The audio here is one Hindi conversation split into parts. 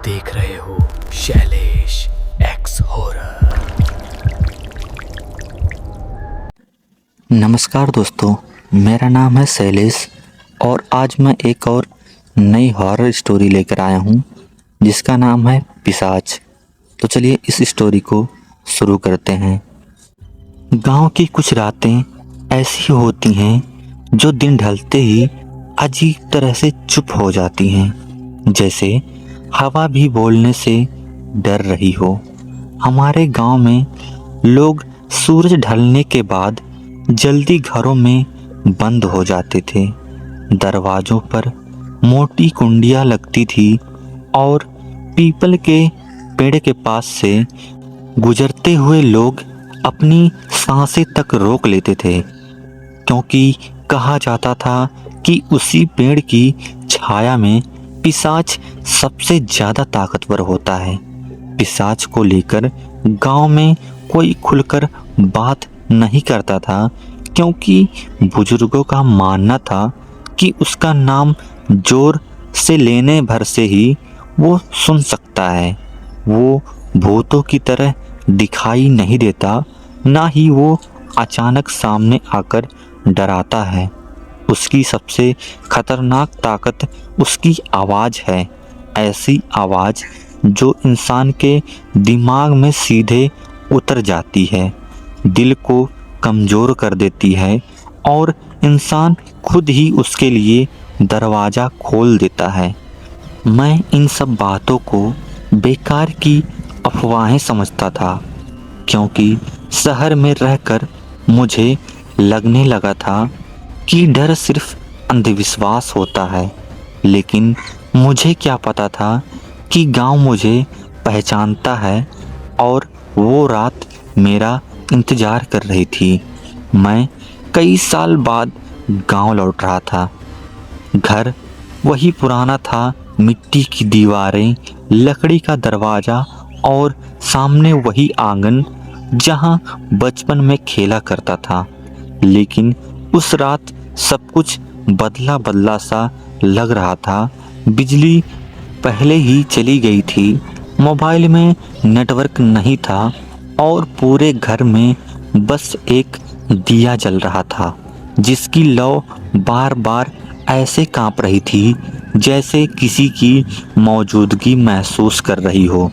देख रहे हो शैलेश एक्स हॉरर। नमस्कार दोस्तों, मेरा नाम है शैलेश और आज मैं एक और नई हॉरर स्टोरी लेकर आया हूँ जिसका नाम है पिशाच। तो चलिए इस स्टोरी को शुरू करते हैं। गांव की कुछ रातें ऐसी होती हैं जो दिन ढलते ही अजीब तरह से चुप हो जाती हैं, जैसे हवा भी बोलने से डर रही हो। हमारे गांव में लोग सूरज ढलने के बाद जल्दी घरों में बंद हो जाते थे। दरवाजों पर मोटी कुंडियां लगती थी और पीपल के पेड़ के पास से गुजरते हुए लोग अपनी सांसें तक रोक लेते थे, क्योंकि कहा जाता था कि उसी पेड़ की छाया में पिशाच सबसे ज़्यादा ताकतवर होता है। पिशाच को लेकर गांव में कोई खुलकर बात नहीं करता था, क्योंकि बुजुर्गों का मानना था कि उसका नाम जोर से लेने भर से ही वो सुन सकता है। वो भूतों की तरह दिखाई नहीं देता, ना ही वो अचानक सामने आकर डराता है। उसकी सबसे खतरनाक ताकत उसकी आवाज़ है, ऐसी आवाज़ जो इंसान के दिमाग में सीधे उतर जाती है, दिल को कमज़ोर कर देती है और इंसान खुद ही उसके लिए दरवाज़ा खोल देता है। मैं इन सब बातों को बेकार की अफवाहें समझता था, क्योंकि शहर में रहकर मुझे लगने लगा था कि डर सिर्फ अंधविश्वास होता है। लेकिन मुझे क्या पता था कि गांव मुझे पहचानता है और वो रात मेरा इंतज़ार कर रही थी। मैं कई साल बाद गांव लौट रहा था। घर वही पुराना था, मिट्टी की दीवारें, लकड़ी का दरवाज़ा और सामने वही आंगन जहां बचपन में खेला करता था। लेकिन उस रात सब कुछ बदला बदला सा लग रहा था। बिजली पहले ही चली गई थी, मोबाइल में नेटवर्क नहीं था और पूरे घर में बस एक दिया जल रहा था, जिसकी लौ बार बार ऐसे कांप रही थी जैसे किसी की मौजूदगी महसूस कर रही हो।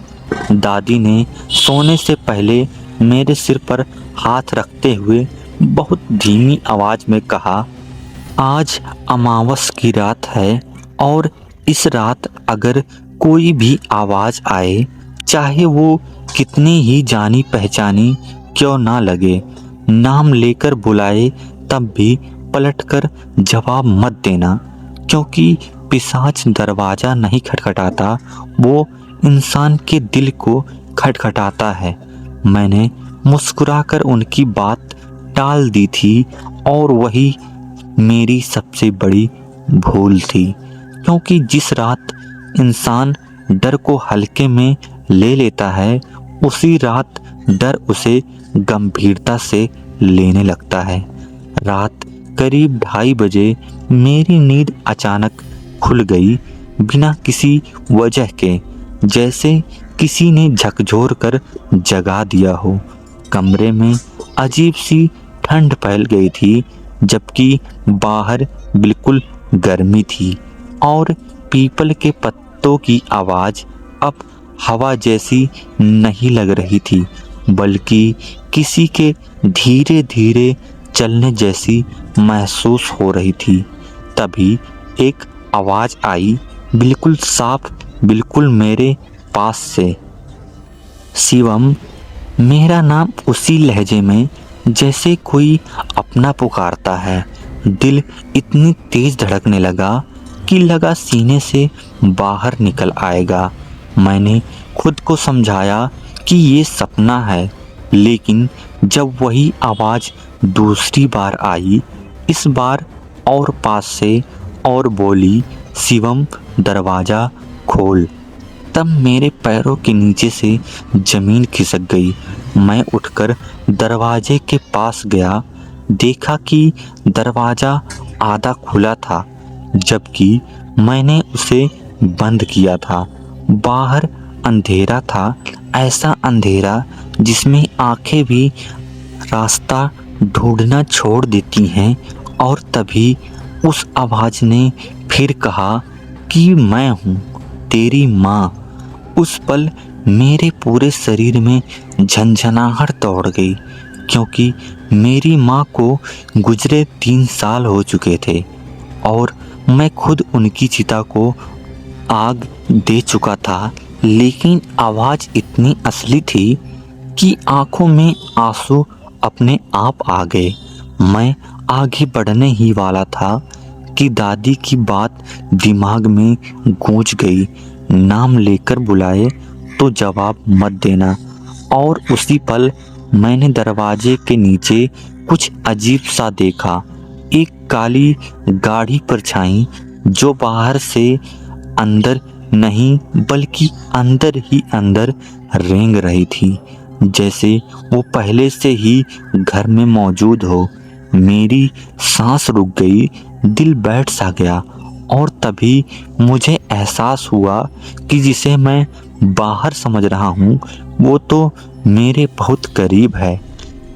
दादी ने सोने से पहले मेरे सिर पर हाथ रखते हुए बहुत धीमी आवाज़ में कहा, आज अमावस की रात है और इस रात अगर कोई भी आवाज़ आए, चाहे वो कितनी ही जानी पहचानी क्यों ना लगे, नाम लेकर बुलाए, तब भी पलटकर जवाब मत देना, क्योंकि पिशाच दरवाज़ा नहीं खटखटाता, वो इंसान के दिल को खटखटाता है। मैंने मुस्कुराकर उनकी बात टाल दी थी और वही मेरी सबसे बड़ी भूल थी, क्योंकि जिस रात इंसान डर को हल्के में ले लेता है, उसी रात डर उसे गंभीरता से लेने लगता है। रात करीब 2:30 बजे मेरी नींद अचानक खुल गई, बिना किसी वजह के, जैसे किसी ने झकझोर कर जगा दिया हो। कमरे में अजीब सी ठंड फैल गई थी, जबकि बाहर बिल्कुल गर्मी थी और पीपल के पत्तों की आवाज़ अब हवा जैसी नहीं लग रही थी, बल्कि किसी के धीरे धीरे चलने जैसी महसूस हो रही थी। तभी एक आवाज़ आई, बिल्कुल साफ, बिल्कुल मेरे पास से, शिवम। मेरा नाम उसी लहजे में जैसे कोई अपना पुकारता है। दिल इतनी तेज धड़कने लगा कि लगा सीने से बाहर निकल आएगा। मैंने खुद को समझाया कि ये सपना है, लेकिन जब वही आवाज़ दूसरी बार आई, इस बार और पास से, और बोली, शिवम दरवाज़ा खोल, तब मेरे पैरों के नीचे से ज़मीन खिसक गई। मैं उठकर दरवाजे के पास गया, देखा कि दरवाज़ा आधा खुला था, जबकि मैंने उसे बंद किया था बाहर अंधेरा था, ऐसा अंधेरा जिसमें आंखें भी रास्ता ढूंढना छोड़ देती हैं। और तभी उस आवाज़ ने फिर कहा कि मैं हूँ तेरी माँ। उस पल मेरे पूरे शरीर में झंझनाहट दौड़ गई, क्योंकि मेरी माँ को गुजरे 3 साल हो चुके थे और मैं खुद उनकी चिता को आग दे चुका था। लेकिन आवाज़ इतनी असली थी कि आंखों में आंसू अपने आप आ गए। मैं आगे बढ़ने ही वाला था कि दादी की बात दिमाग में गूंज गई, नाम लेकर बुलाए तो जवाब मत देना। और उसी पल मैंने दरवाजे के नीचे कुछ अजीब सा देखा, एक काली गाढ़ी परछाई जो बाहर से अंदर नहीं बल्कि अंदर ही अंदर रेंग रही थी, जैसे वो पहले से ही घर में मौजूद हो। मेरी सांस रुक गई, दिल बैठ सा गया और तभी मुझे एहसास हुआ कि जिसे मैं बाहर समझ रहा हूँ वो तो मेरे बहुत करीब है।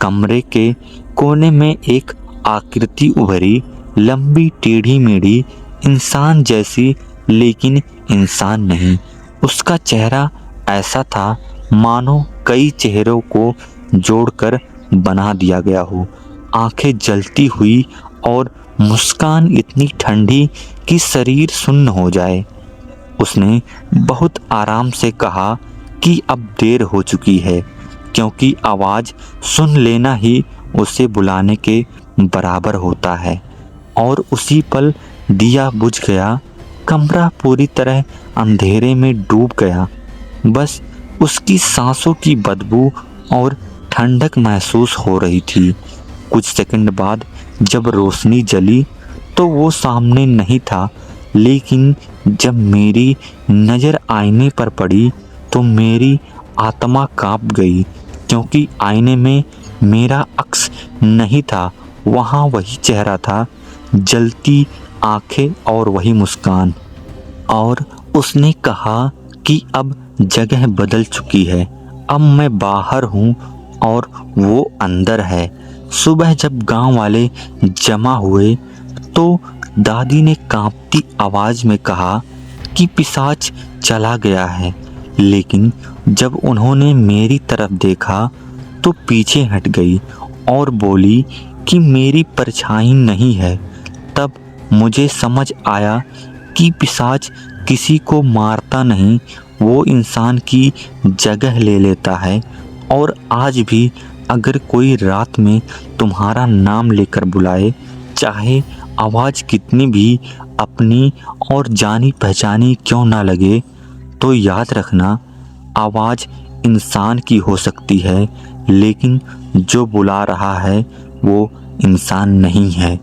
कमरे के कोने में एक आकृति उभरी, लंबी टेढ़ी मेढ़ी, इंसान जैसी लेकिन इंसान नहीं। उसका चेहरा ऐसा था मानो कई चेहरों को जोड़कर बना दिया गया हो। आंखें जलती हुई और मुस्कान इतनी ठंडी कि शरीर सुन्न हो जाए। उसने बहुत आराम से कहा कि अब देर हो चुकी है, क्योंकि आवाज़ सुन लेना ही उसे बुलाने के बराबर होता है। और उसी पल दिया बुझ गया, कमरा पूरी तरह अंधेरे में डूब गया। बस उसकी सांसों की बदबू और ठंडक महसूस हो रही थी। कुछ सेकंड बाद जब रोशनी जली तो वो सामने नहीं था, लेकिन जब मेरी नज़र आईने पर पड़ी तो मेरी आत्मा कांप गई, क्योंकि आईने में मेरा अक्स नहीं था, वहाँ वही चेहरा था, जलती आंखें और वही मुस्कान। और उसने कहा कि अब जगह बदल चुकी है, अब मैं बाहर हूँ और वो अंदर है। सुबह जब गांव वाले जमा हुए तो दादी ने कांपती आवाज़ में कहा कि पिशाच चला गया है। लेकिन जब उन्होंने मेरी तरफ देखा तो पीछे हट गई और बोली कि मेरी परछाई नहीं है। तब मुझे समझ आया कि पिशाच किसी को मारता नहीं, वो इंसान की जगह ले लेता है। और आज भी अगर कोई रात में तुम्हारा नाम लेकर बुलाए, चाहे आवाज़ कितनी भी अपनी और जानी पहचानी क्यों ना लगे, तो याद रखना आवाज़ इंसान की हो सकती है, लेकिन जो बुला रहा है वो इंसान नहीं है।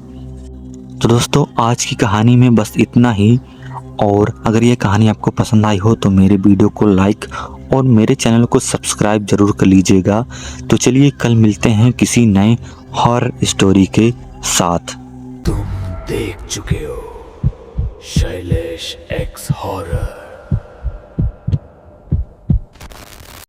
तो दोस्तों, आज की कहानी में बस इतना ही। और अगर ये कहानी आपको पसंद आई हो तो मेरे वीडियो को लाइक और मेरे चैनल को सब्सक्राइब ज़रूर कर लीजिएगा। तो चलिए कल मिलते हैं किसी नए हॉरर स्टोरी के साथ। तुम देख चुके हो शैलेश एक्स हॉरर।